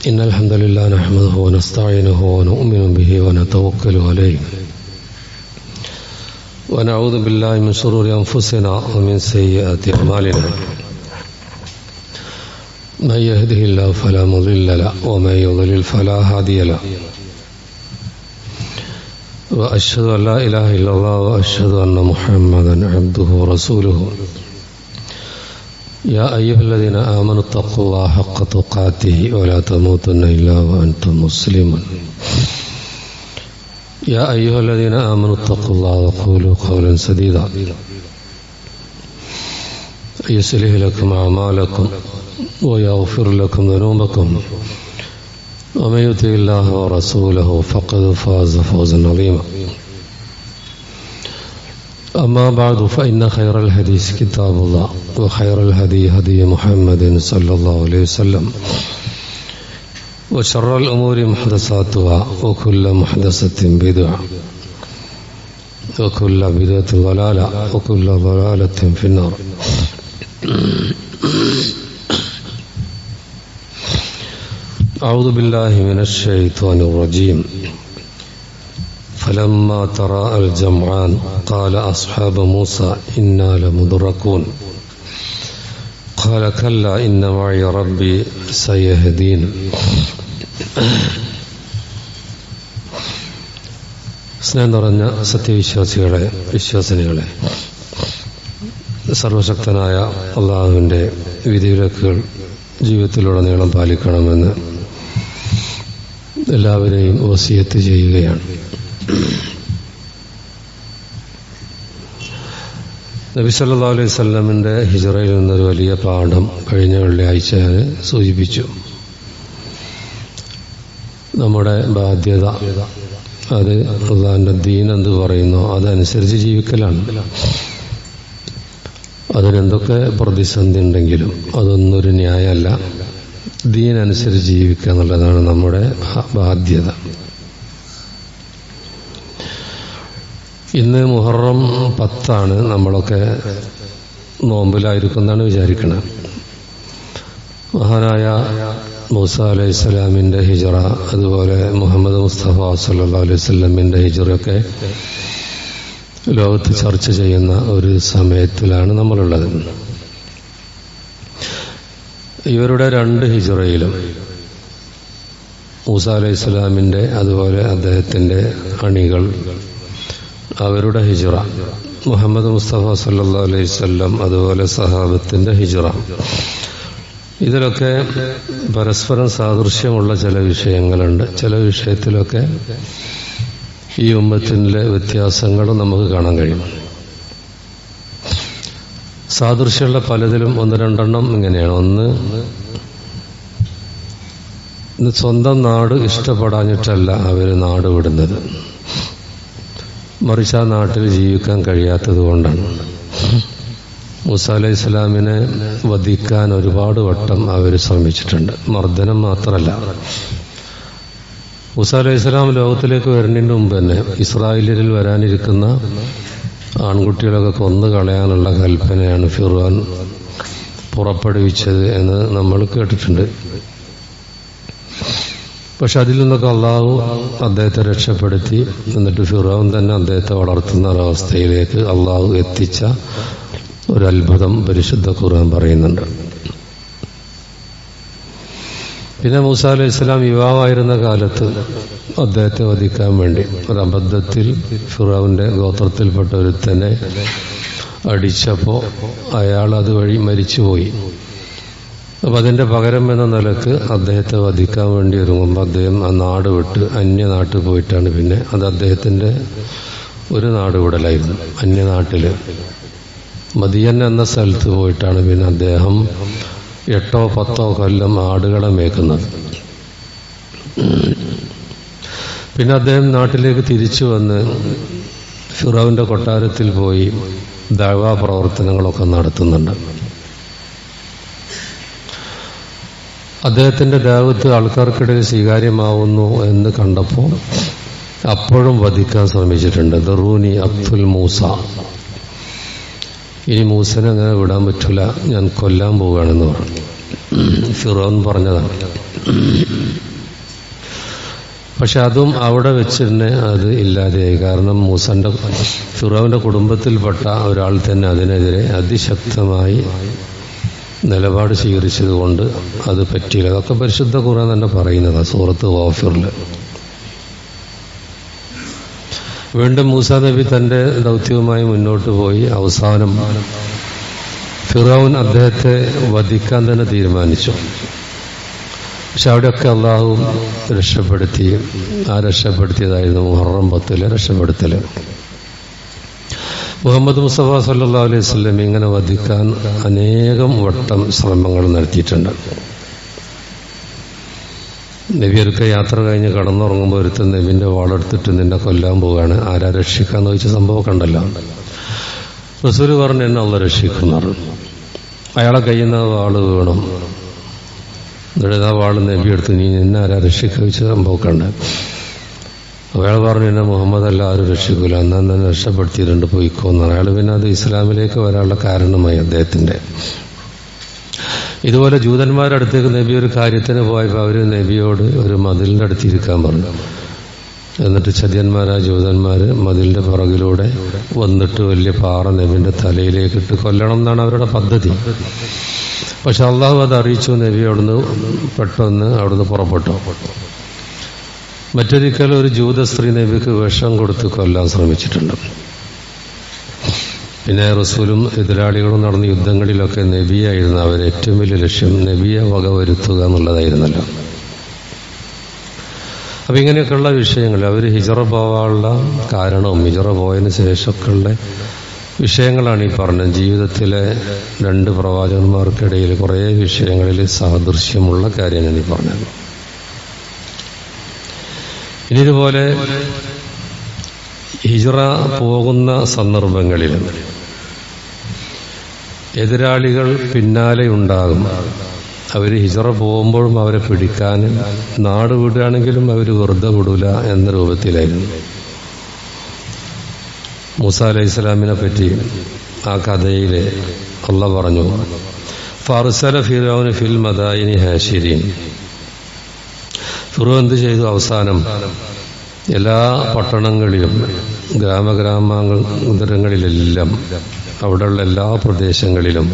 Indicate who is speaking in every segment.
Speaker 1: إن الحمد لله نحمده ونستعينه ونؤمن به ونتوكل عليه ونعوذ بالله من شرور أنفسنا ومن سيئات أعمالنا من يهده الله فلا مضل له ومن يضلل فلا هادي له وأشهد أن لا إله إلا الله وأشهد أن محمدا عبده ورسوله يا أيها الذين آمنوا اتقوا الله حق تقاته ولا تموتن إلا وأنتم مسلمون يا أيها الذين آمنوا اتقوا الله وقولوا قولا سديدا يصلح لكم أعمالكم ويغفر لكم ذنوبكم ومن يطع الله ورسوله فقد فاز فوزا عظيما أما بعد فإن خير الحديث كتاب الله وخير الهدي هدي محمد صلى الله عليه وسلم وشر الأمور محدثاتها وكل محدثة بدعة وكل بدعة ضلالة وكل ضلالة في النار. أعوذ بالله من الشيطان الرجيم. فلما تراءى الجمعان قال أصحاب موسى إنا لمدركون قال كلا إن معي ربي سيهدين. സ്നേഹം നിറഞ്ഞ സത്യവിശ്വാസികളെ, വിശ്വാസിനികളെ, സർവശക്തനായ അള്ളാഹുവിൻ്റെ വിധിവിലക്കുകൾ ജീവിതത്തിലുടനീളം പാലിക്കണമെന്ന് എല്ലാവരെയും വസിയത്ത് ചെയ്യുകയാണ്. നബി സല്ലല്ലാഹു അലൈഹി വസല്ലമിൻ്റെ ഹിജ്റയിൽ നിന്നൊരു വലിയ പാഠം കഴിഞ്ഞ വെള്ളിയാഴ്ച ഞാൻ സൂചിപ്പിച്ചു. നമ്മുടെ ബാധ്യത അത് അള്ളാഹുവിൻ്റെ ദീൻ എന്ത് പറയുന്നോ അതനുസരിച്ച് ജീവിക്കലാണ്. അതിനെന്തൊക്കെ പ്രതിസന്ധി ഉണ്ടെങ്കിലും അതൊന്നൊരു ന്യായമല്ല. ദീനനുസരിച്ച് ജീവിക്കുക എന്നുള്ളതാണ് നമ്മുടെ ബാധ്യത. ഇന്ന് മുഹറം 10 നമ്മളൊക്കെ നോമ്പിലായിരിക്കുമെന്നാണ് വിചാരിക്കുന്നത്. മഹാനായ മൂസ അലൈഹി സ്വലാമിൻ്റെ ഹിജ്റ, അതുപോലെ മുഹമ്മദ് മുസ്തഫ സല്ലല്ലാഹു അലൈഹി വസല്ലമിൻ്റെ ഹിജ്റയൊക്കെ ലോകത്ത് ചർച്ച ചെയ്യുന്ന ഒരു സമയത്തിലാണ് നമ്മളുള്ളത്. ഇവരുടെ 2 ഹിജ്റയിലും മൂസ അലൈഹി സ്വലാമിൻ്റെ അതുപോലെ അദ്ദേഹത്തിൻ്റെ അണികൾ അവരുടെ ഹിജ്റ, മുഹമ്മദ് മുസ്തഫ സല്ലല്ലാഹു അലൈഹി വസല്ലം അതുപോലെ സഹാബത്തിൻ്റെ ഹിജ്റ, ഇതിലൊക്കെ പരസ്പരം സാദൃശ്യമുള്ള ചില വിഷയങ്ങളുണ്ട്. ചില വിഷയത്തിലൊക്കെ ഈ ഉമ്മത്തിൻ്റെ വ്യത്യാസങ്ങളും നമുക്ക് കാണാൻ കഴിയും. സാദൃശ്യമുള്ള പലതിലും 1-2 ഇങ്ങനെയാണ്. ഒന്ന്, സ്വന്തം നാട് ഇഷ്ടപ്പെടാഞ്ഞിട്ടല്ല അവർ നാട് വിടുന്നത്, മറിച്ച് ആ നാട്ടിൽ ജീവിക്കാൻ കഴിയാത്തത് കൊണ്ടാണ്. മൂസ അലൈഹി സ്വലാമിനെ വധിക്കാൻ ഒരുപാട് വട്ടം അവർ ശ്രമിച്ചിട്ടുണ്ട്. മർദ്ദനം മാത്രമല്ല, മൂസ അലൈഹി സ്വലാം ലോകത്തിലേക്ക് വരുന്നതിന് മുമ്പ് തന്നെ ഇസ്രായേലിൽ വരാനിരിക്കുന്ന ആൺകുട്ടികളൊക്കെ കൊന്നു കളയാനുള്ള കൽപ്പനയാണ് ഫിർഔൻ പുറപ്പെടുവിച്ചത് എന്ന് നമ്മൾ കേട്ടിട്ടുണ്ട്. പക്ഷെ അതിൽ നിന്നൊക്കെ അള്ളാഹു അദ്ദേഹത്തെ രക്ഷപ്പെടുത്തി. എന്നിട്ട് ഫിർഔൻ തന്നെ അദ്ദേഹത്തെ വളർത്തുന്ന ഒരവസ്ഥയിലേക്ക് അള്ളാഹു എത്തിച്ച ഒരു അത്ഭുതം പരിശുദ്ധ ഖുർആൻ പറയുന്നുണ്ട്. പിന്നെ മൂസ അലൈഹി സ്വലാം യുവാവായിരുന്ന കാലത്ത് അദ്ദേഹത്തെ വധിക്കാൻ വേണ്ടി ഒരു അബദ്ധത്തിൽ ഫിർഔന്റെ ഗോത്രത്തിൽപ്പെട്ട ഒരുത്തനെ അടിച്ചപ്പോൾ അയാൾ അതുവഴി മരിച്ചുപോയി. അപ്പം അതിൻ്റെ പകരം എന്ന നിലക്ക് അദ്ദേഹത്തെ വധിക്കാൻ വേണ്ടി ഒരുങ്ങുമ്പോൾ അദ്ദേഹം ആ നാട് വിട്ട് അന്യനാട്ടിൽ പോയിട്ടാണ്. പിന്നെ അത് അദ്ദേഹത്തിൻ്റെ ഒരു നാട് വിടലായിരുന്നു. അന്യനാട്ടിൽ മദിയൻ എന്ന സ്ഥലത്ത് പോയിട്ടാണ് പിന്നെ അദ്ദേഹം 8-10 കൊല്ലം ആടുകളെ മേക്കുന്നത്. പിന്നെ അദ്ദേഹം നാട്ടിലേക്ക് തിരിച്ചു വന്ന് ഫിറൗന്റെ കൊട്ടാരത്തിൽ പോയി ദഅവാ പ്രവർത്തനങ്ങളൊക്കെ നടത്തുന്നുണ്ട്. അദ്ദേഹത്തിൻ്റെ ദഅവത്ത് ആൾക്കാർക്കിടയിൽ സ്വീകാര്യമാവുന്നു എന്ന് കണ്ടപ്പോൾ അപ്പോഴും വധിക്കാൻ ശ്രമിച്ചിട്ടുണ്ട്. ദറൂനി അഖ്തുൽ മൂസ, ഇനി മൂസനെ അങ്ങനെ വിടാൻ പറ്റില്ല, ഞാൻ കൊല്ലാൻ പോവുകയാണെന്ന് പറഞ്ഞു. ഫിറോൻ പറഞ്ഞതാണ്. പക്ഷെ അതും അവിടെ വെച്ച് തന്നെ അത് ഇല്ലാതെയായി. കാരണം ഫിറോന്റെ കുടുംബത്തിൽപ്പെട്ട ഒരാൾ തന്നെ അതിനെതിരെ അതിശക്തമായി നിലപാട് സ്വീകരിച്ചത് കൊണ്ട് അത് പറ്റിയില്ല. അതൊക്കെ പരിശുദ്ധ ഖുർആൻ തന്നെ പറയുന്നതാണ് സൂറത്ത് ഗാഫിറിൽ. വീണ്ടും മൂസാ നബി തന്റെ ദൗത്യവുമായി മുന്നോട്ട് പോയി. അവസാനം ഫിറോൻ അദ്ദേഹത്തെ വധിക്കാൻ തന്നെ തീരുമാനിച്ചു. പക്ഷെ അവിടെയൊക്കെ അള്ളാഹു രക്ഷപ്പെടുത്തി. ആ രക്ഷപ്പെടുത്തിയതായിരുന്നു മുഹറം 10 രക്ഷപ്പെടുത്തൽ. മുഹമ്മദ് മുസ്തഫ സല്ലല്ലാഹു അലൈഹി വസല്ലം ഇങ്ങനെ വധിക്കാൻ അനേകം വട്ടം ശ്രമങ്ങൾ നടത്തിയിട്ടുണ്ട്. നബിയൊക്കെ യാത്ര കഴിഞ്ഞ് കടന്നുറങ്ങുമ്പോൾ ഒരുത്തൻ നബിന്റെ വാളെടുത്തിട്ട് നിന്നെ കൊല്ലാൻ പോവുകയാണ്, ആരാ രക്ഷിക്കാന്ന് ചോദിച്ച സംഭവം കണ്ടല്ലോ. റസൂല് പറഞ്ഞു എന്നെ അള്ളാഹ് രക്ഷിക്കുന്നു. അയാളെ കയ്യിൽ നിന്ന് വാള് വീണു. എന്നിട്ട് ആ വാള് നബി എടുത്ത് നീ നിന്നെ ആരാ രക്ഷിക്കുക ചോദിച്ച സംഭവം കണ്ട്. അയാൾ പറഞ്ഞു എന്നെ മുഹമ്മദ് അല്ല ആരും രക്ഷിക്കൂല, എന്നാൽ തന്നെ രക്ഷപ്പെടുത്തിയിട്ടുണ്ട് പോയിക്കോന്ന്. അയാൾ പിന്നെ അത് ഇസ്ലാമിലേക്ക് വരാനുള്ള കാരണമായി അദ്ദേഹത്തിന്റെ. ഇതുപോലെ ജൂതന്മാരുടെ അടുത്തേക്ക് നബി ഒരു കാര്യത്തിന് പോയപ്പോൾ അവർ നബിയോട് ഒരു മതിലിന്റെ അടുത്തിരിക്കാൻ പറഞ്ഞു. എന്നിട്ട് ചതിയന്മാരായ ജൂതന്മാര് മതിലിന്റെ പുറകിലൂടെ വന്നിട്ട് വലിയ പാറ നബിന്റെ തലയിലേക്ക് ഇട്ട് കൊല്ലണം എന്നാണ് അവരുടെ പദ്ധതി. പക്ഷെ അള്ളാഹു അത് അറിയിച്ചു. നബി പെട്ടെന്ന് അവിടുന്ന് പുറപ്പെട്ടു. മറ്റൊരിക്കൽ ഒരു ജൂത സ്ത്രീ നബിക്ക് വിഷം കൊടുത്ത് കൊല്ലാൻ ശ്രമിച്ചിട്ടുണ്ട്. പിന്നെ റസൂലും എതിരാളികളും നടന്ന യുദ്ധങ്ങളിലൊക്കെ നബിയായിരുന്നു അവരുടെ ഏറ്റവും വലിയ ലക്ഷ്യം. നബിയെ വകവരുത്തുക എന്നുള്ളതായിരുന്നല്ലോ. അപ്പൊ ഇങ്ങനെയൊക്കെയുള്ള വിഷയങ്ങൾ അവർ ഹിജറ പോവാനുള്ള കാരണവും ഹിജറ പോയതിനു ശേഷമൊക്കെയുള്ള വിഷയങ്ങളാണ് ഈ പറഞ്ഞത്. ജീവിതത്തിലെ 2 പ്രവാചകന്മാർക്കിടയിൽ കുറേ വിഷയങ്ങളിൽ സാദൃശ്യമുള്ള കാര്യമാണ് ഈ പറഞ്ഞത്. ഇനി ഇതുപോലെ ഹിജറ പോകുന്ന സന്ദർഭങ്ങളിൽ എതിരാളികൾ പിന്നാലെ ഉണ്ടാകും. അവർ ഹിജറ പോകുമ്പോഴും അവരെ പിടിക്കാൻ നാട് വിടുകയാണെങ്കിലും അവർ വെറുതെ വിടൂല എന്ന രൂപത്തിലായിരുന്നു. മൂസാ അലൈഹിസ്സലാമിനെ പറ്റി ആ കഥയിൽ അല്ലാഹ് പറഞ്ഞു, ഫർസല ഫിർഔന ഫിൽ മദായിനി ഹാശിരീൻ. ഫിർഔൻ എന്ത് ചെയ്തു? അവസാനം എല്ലാ പട്ടണങ്ങളിലും ഗ്രാമഗ്രാമാന്തരങ്ങളിലെല്ലാം അവിടെയുള്ള എല്ലാ പ്രദേശങ്ങളിലും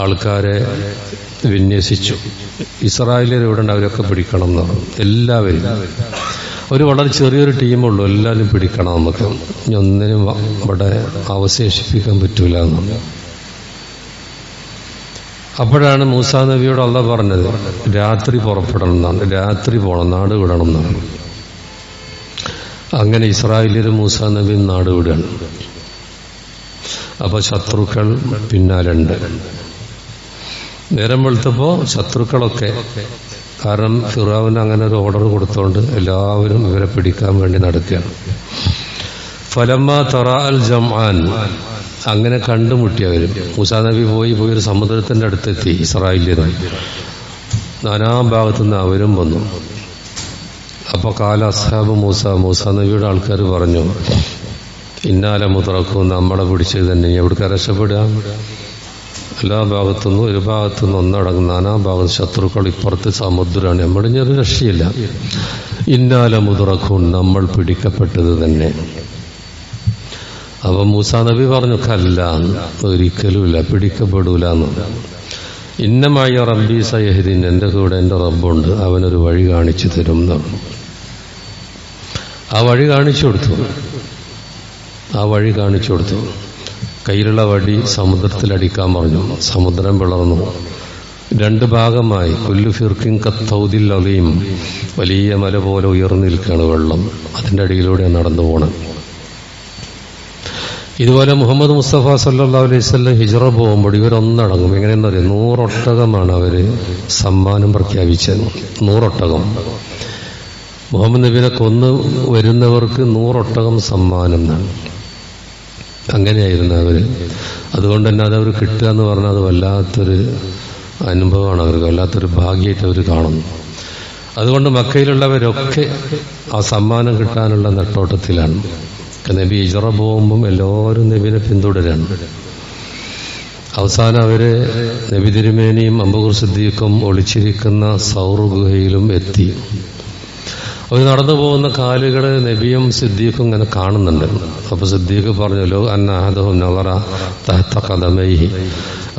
Speaker 1: ആൾക്കാരെ വിന്യസിച്ചു. ഇസ്രായേലിയർ ഇവിടെ ഉണ്ട്, അവരൊക്കെ പിടിക്കണം എന്നാണ്. എല്ലാവരും ഒരു വളരെ ചെറിയൊരു ടീമുള്ളൂ, എല്ലാവരും പിടിക്കണം, നമുക്ക് ഇനി ഒന്നിനും ഇവിടെ അവശേഷിപ്പിക്കാൻ പറ്റൂല എന്നാണ്. അപ്പോഴാണ് മൂസാ നബിയോട് അല്ലാഹ് പറഞ്ഞത് രാത്രി പുറപ്പെടണം എന്നാണ്, രാത്രി പോകണം, നാട് വിടണം എന്നാണ്. അങ്ങനെ ഇസ്രായേലിയർ മൂസാ നബി നാട് വിടുകയാണ്. അപ്പൊ ശത്രുക്കൾ പിന്നാലുണ്ട്. നേരം വെളുത്തപ്പോ ശത്രുക്കളൊക്കെ, കാരണം ഫിറഔൻ അങ്ങനെ ഒരു ഓർഡർ കൊടുത്തോണ്ട് എല്ലാവരും ഇവരെ പിടിക്കാൻ വേണ്ടി നടക്കുകയാണ്. ഫലമ്മ തറാഅൽ ജംആൻ, അങ്ങനെ കണ്ടുമുട്ടിയവരും. മൂസാ നബി പോയി ഒരു സമുദ്രത്തിന്റെ അടുത്തെത്തി. ഇസ്രായേലിയരും നാനാഭാഗത്തുനിന്ന് അവരും വന്നു. അപ്പൊ കാല അസ്ഹാബ് മൂസാ നബിയുടെ ആൾക്കാർ പറഞ്ഞു, ഇന്നാല മുതറക്കും, നമ്മളെ പിടിച്ചത് തന്നെ, എവിടേക്ക് രക്ഷപ്പെടുക? എല്ലാ ഭാഗത്തുനിന്നും ഒരു ഭാഗത്തുനിന്ന് ഒന്നടങ്ങും, നാനാഭാഗത്ത് ശത്രുക്കൾ, ഇപ്പുറത്ത് സമുദ്രമാണ്, നമ്മളിഞ്ഞൊരു രക്ഷയില്ല. ഇന്നാല മുതറക്കും, നമ്മൾ പിടിക്കപ്പെട്ടത് തന്നെ. അപ്പൊ മൂസാ നബി പറഞ്ഞു, കല്ല, ഒരിക്കലുമില്ല, പിടിക്കപ്പെടൂല എന്ന്. ഇന്നമായ റബ്ബി സയഹ്ദീൻ, എൻ്റെ കൂടെ എൻ്റെ റബ്ബുണ്ട്, അവനൊരു വഴി കാണിച്ചു തരും എന്നാണ്. ആ വഴി കാണിച്ചു കൊടുത്തു. കയ്യിലുള്ള വടി സമുദ്രത്തിലടിക്കാൻ പറഞ്ഞു. സമുദ്രം പിളർന്നു, 2 ഭാഗമായി. കുല്ലു ഫിർക്കിൻ കത്തൗദിൽ അലീം, വലിയ മല പോലെ ഉയർന്നു നിൽക്കുകയാണ് വെള്ളം. അതിൻ്റെ അടിയിലൂടെ നടന്നു പോകണം. ഇതുപോലെ മുഹമ്മദ് മുസ്തഫ സല്ലല്ലാഹു അലൈഹി വസല്ലം ഹിജ്റ പോകുമ്പോൾ ഇവരൊന്നടങ്ങും. എങ്ങനെയെന്ന് പറയും, 100 ഒട്ടകമാണ് അവര് സമ്മാനം പ്രഖ്യാപിച്ചത്. 100 ഒട്ടകം. മുഹമ്മദ് നബിനെ കൊന്നു വരുന്നവർക്ക് 100 ഒട്ടകം സമ്മാനം എന്നാണ്. അങ്ങനെയായിരുന്നു അവര്. അതുകൊണ്ട് തന്നെ അതവർ കിട്ടുക എന്ന് പറഞ്ഞാൽ അത് വല്ലാത്തൊരു അനുഭവമാണ് അവർക്ക്, വല്ലാത്തൊരു ഭാഗ്യമായിട്ട് അവർ കാണുന്നു. അതുകൊണ്ട് മക്കയിലുള്ളവരൊക്കെ ആ സമ്മാനം കിട്ടാനുള്ള നെട്ടോട്ടത്തിലാണ്. നബി ഹിജ്റ പോകുമ്പം എല്ലാവരും നബിനെ പിന്തുടരാണ്. അവസാനം അവര് നബി തിരുമേനിയും അബൂബക്കർ സിദ്ദീഖും ഒളിച്ചിരിക്കുന്ന സൗർ ഗുഹയിലും എത്തി. അവർ നടന്നു പോകുന്ന കാലുകൾ നബിയും സിദ്ദീഖും ഇങ്ങനെ കാണുന്നുണ്ട്. അപ്പൊ സിദ്ദീഖ് പറഞ്ഞല്ലോ അന്നഹദഹും നളറ തഹ്ത ഖദമൈഹി,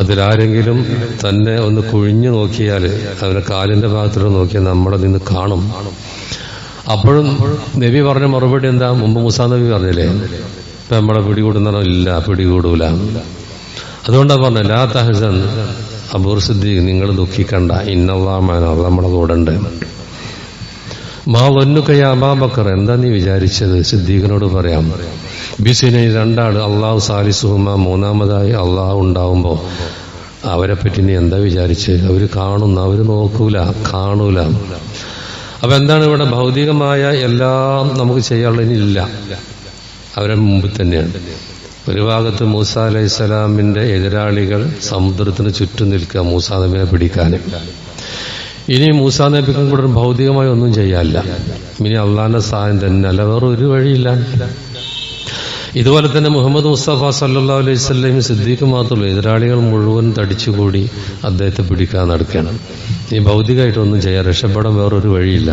Speaker 1: അതിലാരെങ്കിലും തന്നെ ഒന്ന് കുഴിഞ്ഞു നോക്കിയാൽ അവന്റെ കാലിന്റെ ഭാഗത്തോട് നോക്കിയാൽ നമ്മളെ നിന്ന് കാണും. അപ്പോഴും നബി പറഞ്ഞ മറുപടി എന്താ? മുമ്പ് മൂസാ നബി പറഞ്ഞില്ലേ, ഇപ്പൊ നമ്മളെ പിടികൂടുന്നോ? ഇല്ല, പിടികൂടൂല. അതുകൊണ്ടാ പറഞ്ഞ ലാ തഹ്സൻ അബൂബക്കർ സിദ്ദീഖ്, നിങ്ങൾ ദുഃഖിക്കണ്ട, ഇന്നല്ലാഹ മഅനാ, നമ്മുടെ കൂടെ ഉണ്ട്. മാ വന്നുക യാ അബൂബക്കർ, എന്താ നീ വിചാരിച്ചത്? സിദ്ദീഖിനോട് പറയാം. ബിസിനെ രണ്ടാള് അള്ളാഹു സാലിസുഹുമ, മൂന്നാമതായി അള്ളാഹു ഉണ്ടാവുമ്പോ അവരെ പറ്റി നീ എന്താ വിചാരിച്ചത്? അവര് കാണുന്ന, അവര് നോക്കൂല, കാണൂല. അപ്പൊ എന്താണ് ഇവിടെ? ഭൗതികമായ എല്ലാം നമുക്ക് ചെയ്യാനുള്ളതിനില്ല, അവരെ മുമ്പിൽ തന്നെയാണ്. ഒരു ഭാഗത്ത് മൂസാ അലൈഹിസ്സലാമിന്റെ എതിരാളികൾ സമുദ്രത്തിന് ചുറ്റും നിൽക്കുക മൂസാ നബിനെ പിടിക്കാനും. ഇനി മൂസാ നബിക്കും കൂടെ ഭൗതികമായി ഒന്നും ചെയ്യാനില്ല, ഇനി അള്ളാന്റെ സഹായം തന്നെ, അല്ല വേറെ ഒരു വഴിയില്ല. ഇതുപോലെ തന്നെ മുഹമ്മദ് മുസ്തഫ സല്ലല്ലാഹു അലൈഹി വസല്ലം സിദ്ദീഖ് മാത്രമല്ല, എതിരാളികൾ മുഴുവൻ തടിച്ചുകൂടി അദ്ദേഹത്തെ പിടിക്കാൻ നടക്കുകയാണ്. ഈ ഭൗതികമായിട്ടൊന്നും ചെയ്യാൻ, രക്ഷപ്പെടാൻ വേറൊരു വഴിയില്ല.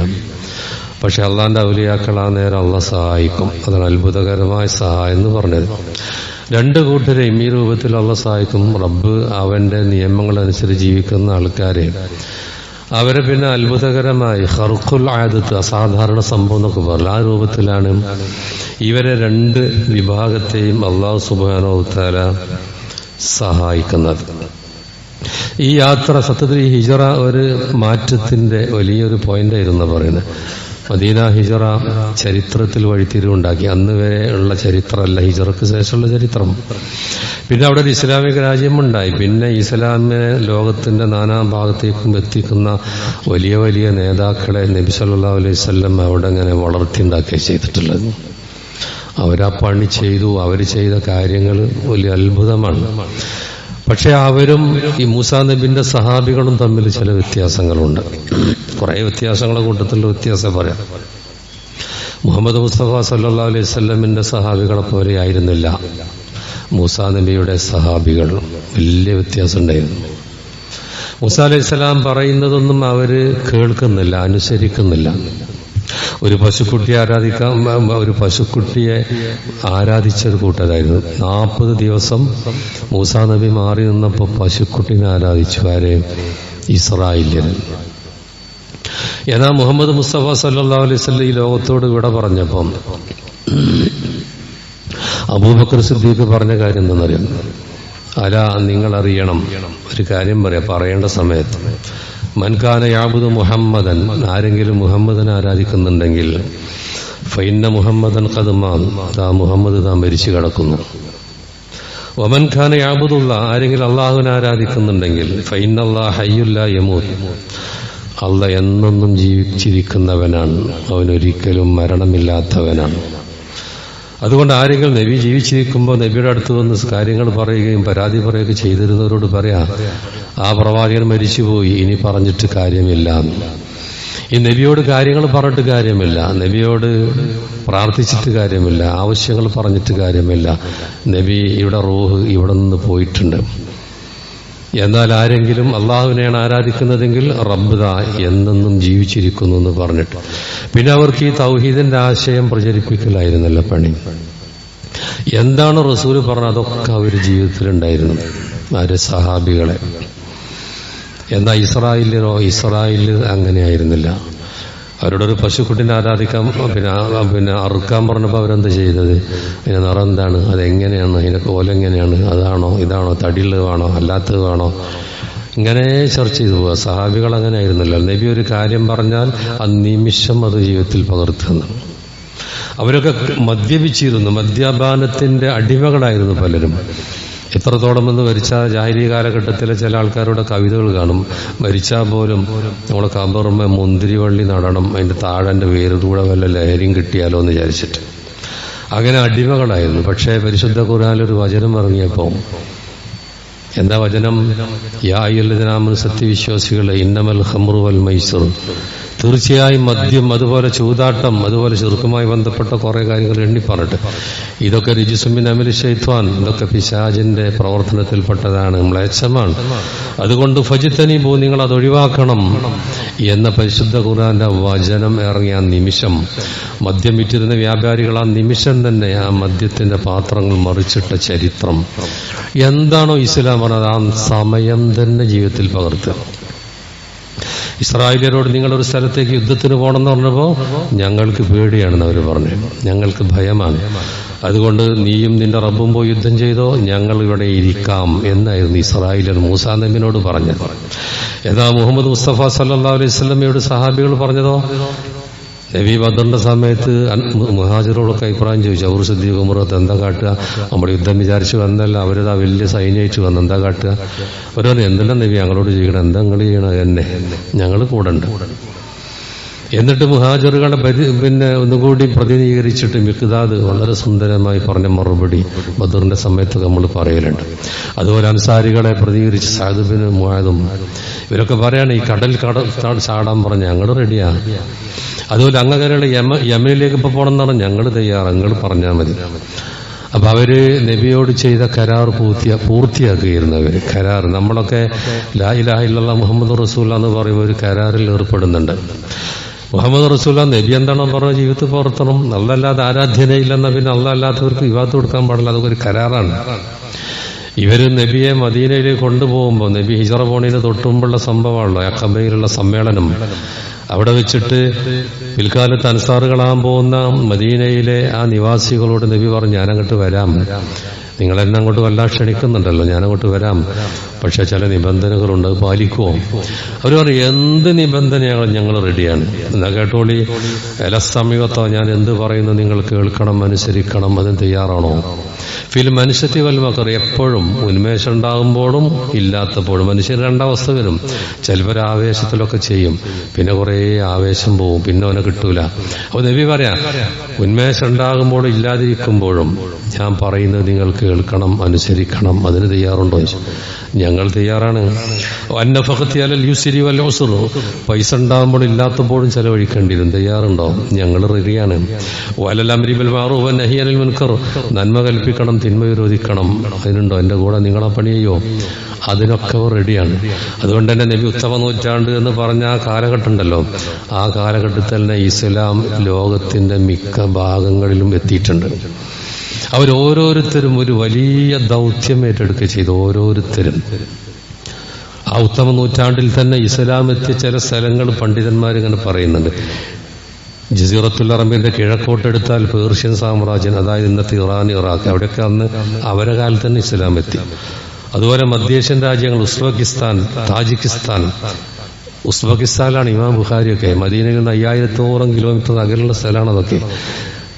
Speaker 1: പക്ഷെ അള്ളാന്റെ ഔലിയാക്കൾ ആ നേരം അള്ളാഹ് സഹായിക്കും. അതാണ് അത്ഭുതകരമായ സഹായം എന്ന് പറഞ്ഞത്. രണ്ടു കൂട്ടരെയും ഈ രൂപത്തിൽ അള്ളാഹ് സഹായിക്കും. റബ്ബ് അവന്റെ നിയമങ്ങളനുസരിച്ച് ജീവിക്കുന്ന ആൾക്കാരെ അവരെ പിന്നെ അത്ഭുതകരമായി ഖർഖുൽ ആദത്ത്, അസാധാരണ സംഭവം എന്നൊക്കെ പറഞ്ഞു, ആ രൂപത്തിലാണ് ഇവരെ രണ്ട് വിഭാഗത്തെയും അള്ളാഹു സുബ്ഹാനഹു വ തആല സഹായിക്കുന്നത്. ഈ യാത്ര സത്യത്തിൽ ഈ ഹിജറ ഒരു മാറ്റത്തിന്റെ വലിയൊരു പോയിന്റായിരുന്നു പറയുന്നത്. മദീന ഹിജറ ചരിത്രത്തിൽ വഴിത്തിരിവുണ്ടാക്കി. അന്ന് വരെ ഉള്ള ചരിത്രമല്ല ഹിജറക്ക് ശേഷമുള്ള ചരിത്രം. പിന്നെ അവിടെ ഒരു ഇസ്ലാമിക രാജ്യമുണ്ടായി. പിന്നെ ഇസ്ലാമിനെ ലോകത്തിന്റെ നാനാഭാഗത്തേക്കും എത്തിക്കുന്ന വലിയ വലിയ നേതാക്കളെ നബി സല്ലല്ലാഹു അലൈഹി വസല്ലം അവിടെ ഇങ്ങനെ വളർത്തിയുണ്ടാക്കുക ചെയ്തിട്ടുള്ളത്. അവരാ പണി ചെയ്തു. അവർ ചെയ്ത കാര്യങ്ങൾ വലിയ അത്ഭുതമാണ്. പക്ഷെ അവരും ഈ മൂസാ നബിന്റെ സഹാബികളും തമ്മിൽ ചില വ്യത്യാസങ്ങളുണ്ട്. കുറെ വ്യത്യാസങ്ങളെ കൂട്ടത്തിലുള്ള വ്യത്യാസം പറയാം. മുഹമ്മദ് മുസ്തഫ സല്ലല്ലാഹു അലൈഹി വസല്ലമിന്റെ സഹാബികളെ പോലെ ആയിരുന്നില്ല മൂസാ നബിയുടെ സഹാബികൾ. വലിയ വ്യത്യാസം ഉണ്ടായിരുന്നു. മൂസാ അലൈഹി സ്വലാം പറയുന്നതൊന്നും അവര് കേൾക്കുന്നില്ല, അനുസരിക്കുന്നില്ല. ഒരു പശുക്കുട്ടിയെ ആരാധിച്ചൊരു കൂട്ടരായിരുന്നു. 40 ദിവസം മൂസാ നബി മാറി നിന്നപ്പോ പശുക്കുട്ടിനെ ആരാധിച്ചു. ആരെ? ഇസ്രായേല്യർ. എന്നാൽ മുഹമ്മദ് മുസ്തഫ സല്ലല്ലാഹു അലൈഹി വസല്ലം ഈ ലോകത്തോട് വിട പറഞ്ഞപ്പം അബൂബക്കർ സിദ്ദീഖ് പറഞ്ഞ കാര്യം എന്താണെന്നറിയാം? അല, നിങ്ങൾ അറിയണം ഒരു കാര്യം പറയേണ്ട സമയത്ത്, മൻകാന യഅബുദു മുഹമ്മദൻ, ആരെങ്കിലും മുഹമ്മദിനെ ആരാധിക്കുന്നുണ്ടെങ്കിൽ ഫഇന്ന മുഹമ്മദൻ ഖദ് മാത്, മുഹമ്മദ് താൻ മരിച്ചു കിടക്കുന്നു. വമൻ കാന യഅബുദുല്ലാ, ആരെങ്കിലും അള്ളാഹുവിനെ ആരാധിക്കുന്നുണ്ടെങ്കിൽ ഫഇന്നല്ലാഹ ഹയ്യുൻ ലാ യമൂത്, അള്ളാഹ് എന്നെന്നും ജീവിച്ചിരിക്കുന്നവനാണ്, അവനൊരിക്കലും മരണമില്ലാത്തവനാണ്. അതുകൊണ്ട് ആരെങ്കിലും നബി ജീവിച്ചിരിക്കുമ്പോൾ നബിയുടെ അടുത്ത് വന്ന് കാര്യങ്ങൾ പറയുകയും പരാതി പറയുകയും ചെയ്തിരുന്നവരോട് പറയാ, ആ പ്രവാചകൻ മരിച്ചുപോയി, ഇനി പറഞ്ഞിട്ട് കാര്യമില്ല. ഈ നബിയോട് കാര്യങ്ങൾ പറഞ്ഞിട്ട് കാര്യമില്ല, നബിയോട് പ്രാർത്ഥിച്ചിട്ട് കാര്യമില്ല, ആവശ്യങ്ങൾ പറഞ്ഞിട്ട് കാര്യമില്ല. നബിയുടെ റൂഹ് ഇവിടെ നിന്ന് പോയിട്ടുണ്ട്. എന്നാൽ ആരെങ്കിലും അള്ളാഹുവിനെയാണ് ആരാധിക്കുന്നതെങ്കിൽ റബ്ബ് ദാ എന്നെന്നും ജീവിച്ചിരിക്കുന്നു എന്ന് പറഞ്ഞിട്ട് പിന്നെ അവർക്ക് ഈ തൗഹീദിന്റെ ആശയം പ്രചരിപ്പിക്കലായിരുന്നല്ലോ പണി. എന്താണ് റസൂല് പറഞ്ഞത് അതൊക്കെ അവർ ജീവിതത്തിലുണ്ടായിരുന്നു, ആര്? സഹാബികളെ. എന്നാൽ ഇസ്രായേലിൽ അങ്ങനെയായിരുന്നില്ല. അവരോടൊരു പശുക്കുട്ടിനെ ആരാധിക്കാൻ പിന്നെ അറുക്കാൻ പറഞ്ഞപ്പോൾ അവരെന്താ ചെയ്തത്? അതിന്റെ നിറം എന്താണ്, അതെങ്ങനെയാണ്, അതിന്റെ കോലെങ്ങനെയാണ്, അതാണോ ഇതാണോ, തടിയുള്ളത് വേണോ അല്ലാത്തത് വേണോ, ഇങ്ങനെ ചർച്ച ചെയ്തു പോവുക. സഹാബികൾ അങ്ങനെ ആയിരുന്നല്ലോ. നബി ഒരു കാര്യം പറഞ്ഞാൽ ആ നിമിഷം അത് ജീവിതത്തിൽ പകർത്തുന്നു. അവരൊക്കെ മദ്യപിച്ചിരുന്നു, മദ്യപാനത്തിന്റെ അടിമകളായിരുന്നു പലരും. എത്രത്തോളം എന്ന് മരിച്ചാൽ ജാഹിലി കാലഘട്ടത്തിലെ ചില ആൾക്കാരുടെ കവിതകൾ കാണും. മരിച്ചാൽ പോലും നമ്മളെ കബറുമ്മ മുന്തിരിവള്ളി നടണം, അതിന്റെ താഴെന്റെ വേരിലൂടെ വല്ല ലഹരിയും കിട്ടിയാലോ എന്ന് വിചാരിച്ചിട്ട് അങ്ങനെ അടിമകളായിരുന്നു. പക്ഷേ പരിശുദ്ധ ഖുർആനിലൊരു വചനം ഇറങ്ങിയപ്പോ എന്താ വചനം? യാ അയ്യുഹല്ലദീന ആമനൂ, സത്യവിശ്വാസികളെ, ഇന്നമൽ ഖംറു വൽ മൈസിർ, തീർച്ചയായും മദ്യം, അതുപോലെ ചൂതാട്ടം, അതുപോലെ ശിർക്കുമായി ബന്ധപ്പെട്ട കുറെ കാര്യങ്ങൾ എണ്ണി പറഞ്ഞിട്ട് ഇതൊക്കെ റിജിസും മിൻ അമലി ശൈത്വാൻ, ഇതൊക്കെ പിശാചിന്റെ പ്രവർത്തനത്തിൽപ്പെട്ടതാണ്, മ്ലേച്ഛമാണ്. അതുകൊണ്ട് ഫജ്തനിബൂ, നിങ്ങൾ അത് ഒഴിവാക്കണം എന്ന പരിശുദ്ധ ഖുർആന്റെ വചനം ഇറങ്ങിയ ആ നിമിഷം മദ്യം വിറ്റിരുന്ന വ്യാപാരികൾ ആ നിമിഷം തന്നെ ആ മദ്യത്തിന്റെ പാത്രങ്ങൾ മറിച്ചിട്ട ചരിത്രം എന്താണോ ഇസ്ലാം പറഞ്ഞത് ആ സമയം തന്നെ ജീവിതത്തിൽ പകർത്തുക. ഇസ്രായേലിയരോട് നിങ്ങളൊരു സ്ഥലത്തേക്ക് യുദ്ധത്തിന് പോകണമെന്ന് പറഞ്ഞപ്പോൾ ഞങ്ങൾക്ക് പേടിയാണെന്ന് അവർ പറഞ്ഞു, ഞങ്ങൾക്ക് ഭയമാണ്, അതുകൊണ്ട് നീയും നിന്റെ റബ്ബും പോയി യുദ്ധം ചെയ്തോ, ഞങ്ങൾ ഇവിടെ ഇരിക്കാം എന്നായിരുന്നു ഇസ്രായേലിയർ മൂസാ നബിയോട് പറഞ്ഞത്. ഏതാ മുഹമ്മദ് മുസ്തഫ സല്ലല്ലാഹു അലൈഹി വസല്ലമയോട് സഹാബികൾ പറഞ്ഞതോ, നബി ബദറിന്റെ സമയത്ത് മുഹാജിറോടൊക്കെ അഭിപ്രായം ചോദിച്ചു, അവർ സിദ്ദീഖ് ഉമറത്ത് എന്താ കാട്ടുക, നമ്മൾ യുദ്ധം വിചാരിച്ച് വന്നല്ല, അവരിതാ വലിയ സൈന്യമായിട്ട് വന്ന് എന്താ കാട്ടുക. അവർ പറഞ്ഞു, എന്തെല്ലാം നബി ഞങ്ങളോട് ചെയ്യണം, എന്താ നിങ്ങൾ ചെയ്യണം, എന്നെ ഞങ്ങൾ കൂടെ ഉണ്ട്. എന്നിട്ട് മുഹാജിറുകളെ പിന്നെ ഒന്നുകൂടി പ്രതിനിധീകരിച്ചിട്ട് മിഖ്ദാദ് വളരെ സുന്ദരമായി പറഞ്ഞ മറുപടി ബദറിന്റെ സമയത്തൊക്കെ നമ്മൾ പറയലുണ്ട്. അതുപോലെ അൻസാരികളെ പ്രതികരിച്ച് സഅദ് ബിൻ മുആദും ഇവരൊക്കെ പറയാണ്, ഈ കടൽ ചാടാൻ പറഞ്ഞ ഞങ്ങൾ റെഡിയാണ്. അതുപോലെ അങ്ങകരയുള്ള യമനിലേക്ക് ഇപ്പൊ പോകണം എന്ന് പറഞ്ഞാൽ ഞങ്ങൾ തയ്യാറ്, നിങ്ങൾ പറഞ്ഞാൽ മതി. അപ്പൊ അവര് നബിയോട് ചെയ്ത കരാർ പൂർത്തിയാക്കുകയായിരുന്നവര്. കരാർ നമ്മളൊക്കെ ലാ ഇലാഹ ഇല്ലല്ലാഹ് മുഹമ്മദ് റസൂലുള്ളാഹ് എന്ന് പറയുമ്പോൾ ഒരു കരാറിൽ ഏർപ്പെടുന്നുണ്ട്. മുഹമ്മദ് റസൂലുള്ളാഹ് നബി എന്താണോ പറഞ്ഞ ജീവിതത്തിൽ പുറത്തണം, അല്ലാതെ ആരാധ്യതയില്ലെന്ന പിന്നെ അല്ലാത്തവർക്ക് വിവാദം കൊടുക്കാൻ പാടില്ല, അതൊക്കെ ഒരു കരാറാണ്. ഇവര് നബിയെ മദീനയിലേക്ക് കൊണ്ടുപോകുമ്പോൾ, നബി ഹിജറ പോണതിന് തൊട്ടുമുമ്പുള്ള സംഭവമാണല്ലോ അഖബയിലുള്ള സമ്മേളനം. അവിടെ വെച്ചിട്ട് പിൽക്കാലത്ത് അൻസാറുകളാകാൻ പോകുന്ന മദീനയിലെ ആ നിവാസികളോട് നബി പറഞ്ഞു, ഞാനങ്ങോട്ട് വരാം, നിങ്ങളെന്നെ അങ്ങോട്ട് വല്ലാതെ ക്ഷണിക്കുന്നുണ്ടല്ലോ, ഞാനങ്ങോട്ട് വരാം, പക്ഷെ ചില നിബന്ധനകളുണ്ട്, അത് പാലിക്കുമോ? അവർ പറഞ്ഞു, എന്ത് നിബന്ധനയാണ് ഞങ്ങൾ റെഡിയാണ്. എന്നാ കേട്ടോളി, എലസ്തമികത്തോ, ഞാൻ എന്ത് പറയുന്നു നിങ്ങൾ കേൾക്കണം, അനുസരിക്കണം, അതിന് തയ്യാറാണോ? ഫിൽ മനുഷ്യത്തി വൽമക്കർ, എപ്പോഴും ഉന്മേഷം ഉണ്ടാകുമ്പോഴും ഇല്ലാത്തപ്പോഴും. മനുഷ്യൻ രണ്ടവസ്ഥ വരും, ചിലവർ ആവേശത്തിലൊക്കെ ചെയ്യും, പിന്നെ കുറേ ആവേശം പോവും, പിന്നെ അവനെ കിട്ടൂല. അപ്പൊ നബി പറയാം, ഉന്മേഷം ഉണ്ടാകുമ്പോഴും ഇല്ലാതിരിക്കുമ്പോഴും ഞാൻ പറയുന്നത് നിങ്ങൾ കേൾക്കണം, അനുസരിക്കണം, അതിന് തയ്യാറുണ്ടോ? ഞങ്ങൾ തയ്യാറാണ്. അന്നഫഖത്തിയൽ യുസ്രി വൽ ഉസ്ർ, പൈസ ഉണ്ടാകുമ്പോൾ ഇല്ലാത്തപ്പോഴും ചെലവഴിക്കേണ്ടി വരും, തയ്യാറുണ്ടോ? ഞങ്ങൾ റെഡിയാണ്. വലൽ അംരി ബിൽ മഅറൂഫ് വന്നഹി അനിൽ മുൻകർ, നന്മ കൽപ്പിക്കണം, തിന്മ വിരോധിക്കണം, അതിനുണ്ടോ? എന്റെ കൂടെ നിങ്ങളെ പണി ചെയ്യോ? അതിനൊക്കെ റെഡിയാണ്. അതുകൊണ്ട് തന്നെ നബി ഉത്തമ നൂറ്റാണ്ട് എന്ന് പറഞ്ഞ ആ കാലഘട്ടം ഉണ്ടല്ലോ, ആ കാലഘട്ടത്തിൽ തന്നെ ഇസ്ലാം ലോകത്തിന്റെ മിക്ക ഭാഗങ്ങളിലും എത്തിയിട്ടുണ്ട്. അവരോരോരുത്തരും ഒരു വലിയ ദൗത്യം ഏറ്റെടുക്കുക ചെയ്തു. ഓരോരുത്തരും ആ ഉത്തമ നൂറ്റാണ്ടിൽ തന്നെ ഇസ്ലാം എത്തിയ ചില സ്ഥലങ്ങൾ പണ്ഡിതന്മാരിങ്ങനെ പറയുന്നുണ്ട്. ജസീറത്തുൽ അറബിന്റെ കിഴക്കോട്ടെടുത്താൽ പേർഷ്യൻ സാമ്രാജ്യം, അതായത് ഇന്നത്തെ ഇറാൻ, ഇറാഖ്, അവിടെയൊക്കെ അന്ന് അവരുടെ കാലത്ത് തന്നെ ഇസ്ലാം എത്തി. അതുപോലെ മധ്യേഷ്യൻ രാജ്യങ്ങൾ, ഉസ്ബെക്കിസ്ഥാൻ, താജിക്കിസ്ഥാൻ. ഉസ്ബെക്കിസ്ഥാനിലാണ് ഇമാം ബുഖാരിയൊക്കെ. മദീനയിൽ നിന്ന് 5000-ഓളം കിലോമീറ്റർ അകലുള്ള സ്ഥലമാണ് അതൊക്കെ.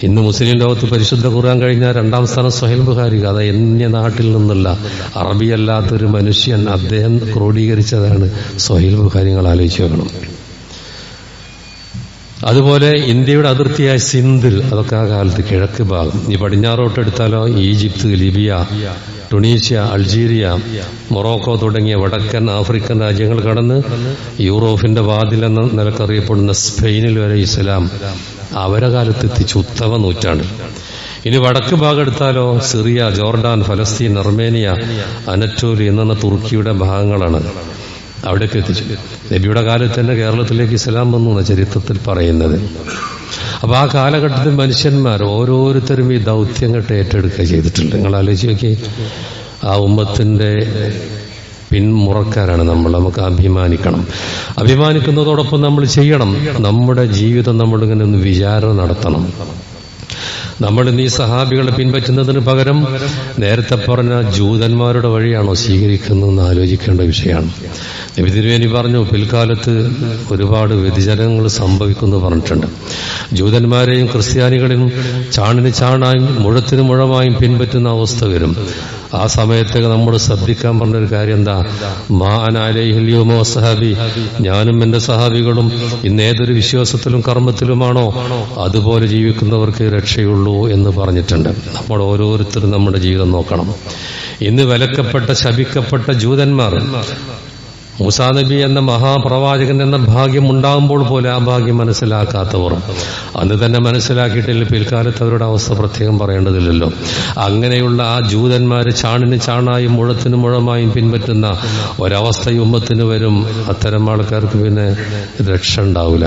Speaker 1: ഇന്ന് മുസ്ലിം ലോകത്ത് പരിശുദ്ധ ഖുർആൻ കഴിഞ്ഞാൽ 2ാം സ്ഥാനം സ്വഹീൽ ബുഖാരി. അത് അന്യ നാട്ടിൽ നിന്നുള്ള അറബിയല്ലാത്തൊരു മനുഷ്യൻ അദ്ദേഹം ക്രോഡീകരിച്ചതാണ് സ്വഹീൽ ബുഖാരി. നിങ്ങൾ ആലോചിച്ച് നോക്കണം. അതുപോലെ ഇന്ത്യയുടെ അതിർത്തിയായ സിന്ധിൽ, അതൊക്കെ ആ കാലത്ത് കിഴക്ക് ഭാഗം. ഈ പടിഞ്ഞാറോട്ടെടുത്താലോ Egypt, Libya, Tunisia, Algeria, Morocco തുടങ്ങിയ വടക്കൻ ആഫ്രിക്കൻ രാജ്യങ്ങൾ കടന്ന് യൂറോപ്പിന്റെ വാതിലെന്ന നിലക്കറിയപ്പെടുന്ന സ്പെയിനിൽ വരെ ഇസ്ലാം അവരെ കാലത്ത് എത്തിച്ചു. ഉത്തമ നൂറ്റാണ്ട്. ഇനി വടക്ക് ഭാഗം എടുത്താലോ സിറിയ, ജോർഡാൻ, ഫലസ്തീൻ, അർമേനിയ, അനറ്റോലി എന്ന തുർക്കിയുടെ ഭാഗങ്ങളാണ്. അവിടേക്ക് എത്തിച്ചു. നബിയുടെ കാലത്ത് തന്നെ കേരളത്തിലേക്ക് ഇസ്ലാം വന്നു എന്ന ചരിത്രത്തിൽ പറയുന്നത്. അപ്പൊ ആ കാലഘട്ടത്തിൽ മനുഷ്യന്മാർ ഓരോരുത്തരും ഈ ദൗത്യങ്ങൾ ഏറ്റെടുക്കുക ചെയ്തിട്ടുണ്ട്. നിങ്ങൾ ആലോചിച്ച് നോക്കി, ആ ഉമ്മത്തിന്റെ പിന്മുറക്കാരാണ് നമ്മൾ. നമുക്ക് അഭിമാനിക്കണം. അഭിമാനിക്കുന്നതോടൊപ്പം നമ്മൾ ചെയ്യണം. നമ്മുടെ ജീവിതം നമ്മളിങ്ങനെ ഒന്ന് വിചാരണ നടത്തണം. നമ്മൾ ഈ സഹാബികളെ പിൻപറ്റുന്നതിന് പകരം നേരത്തെ പറഞ്ഞ ജൂതന്മാരുടെ വഴിയാണോ സ്വീകരിക്കുന്നതെന്ന് ആലോചിക്കേണ്ട വിഷയമാണ്. നബി തിരുമേനി പറഞ്ഞു, പിൽക്കാലത്ത് ഒരുപാട് വ്യതിചലനങ്ങൾ സംഭവിക്കുമെന്ന് പറഞ്ഞിട്ടുണ്ട്. ജൂതന്മാരെയും ക്രിസ്ത്യാനികളെയും ചാണിന് ചാണായും മുഴത്തിന് മുഴമായും പിൻപറ്റുന്ന അവസ്ഥ വരും. ആ സമയത്തേക്ക് നമ്മൾ ശ്രദ്ധിക്കാൻ പറഞ്ഞൊരു കാര്യം എന്താ? മാനാലേഹില്യോമോ സഹാബി, ഞാനും എന്റെ സഹാബികളും ഇന്ന് ഏതൊരു വിശ്വാസത്തിലും കർമ്മത്തിലുമാണോ അതുപോലെ ജീവിക്കുന്നവർക്ക് രക്ഷയുള്ളൂ എന്ന് പറഞ്ഞിട്ടുണ്ട്. നമ്മൾ ഓരോരുത്തരും നമ്മുടെ ജീവിതം നോക്കണം. ഇന്ന് വിലക്കപ്പെട്ട ശപിക്കപ്പെട്ട ജൂതന്മാർ മൂസാ നബി എന്ന മഹാപ്രവാചകൻ എന്ന ഭാഗ്യം ഉണ്ടാകുമ്പോൾ പോലെ ആ ഭാഗ്യം മനസ്സിലാക്കാത്തവർ അന്ന് തന്നെ മനസ്സിലാക്കിയിട്ടില്ല. പിൽക്കാലത്ത് അവരുടെ അവസ്ഥ പ്രത്യേകം പറയേണ്ടതില്ലല്ലോ. അങ്ങനെയുള്ള ആ ജൂതന്മാര് ചാണിന് ചാണായും മുഴത്തിന് മുഴമായും പിൻപറ്റുന്ന ഒരവസ്ഥ ഉമ്മത്തിന് വരും. അത്തരം ആൾക്കാർക്ക് പിന്നെ രക്ഷ ഉണ്ടാവില്ല.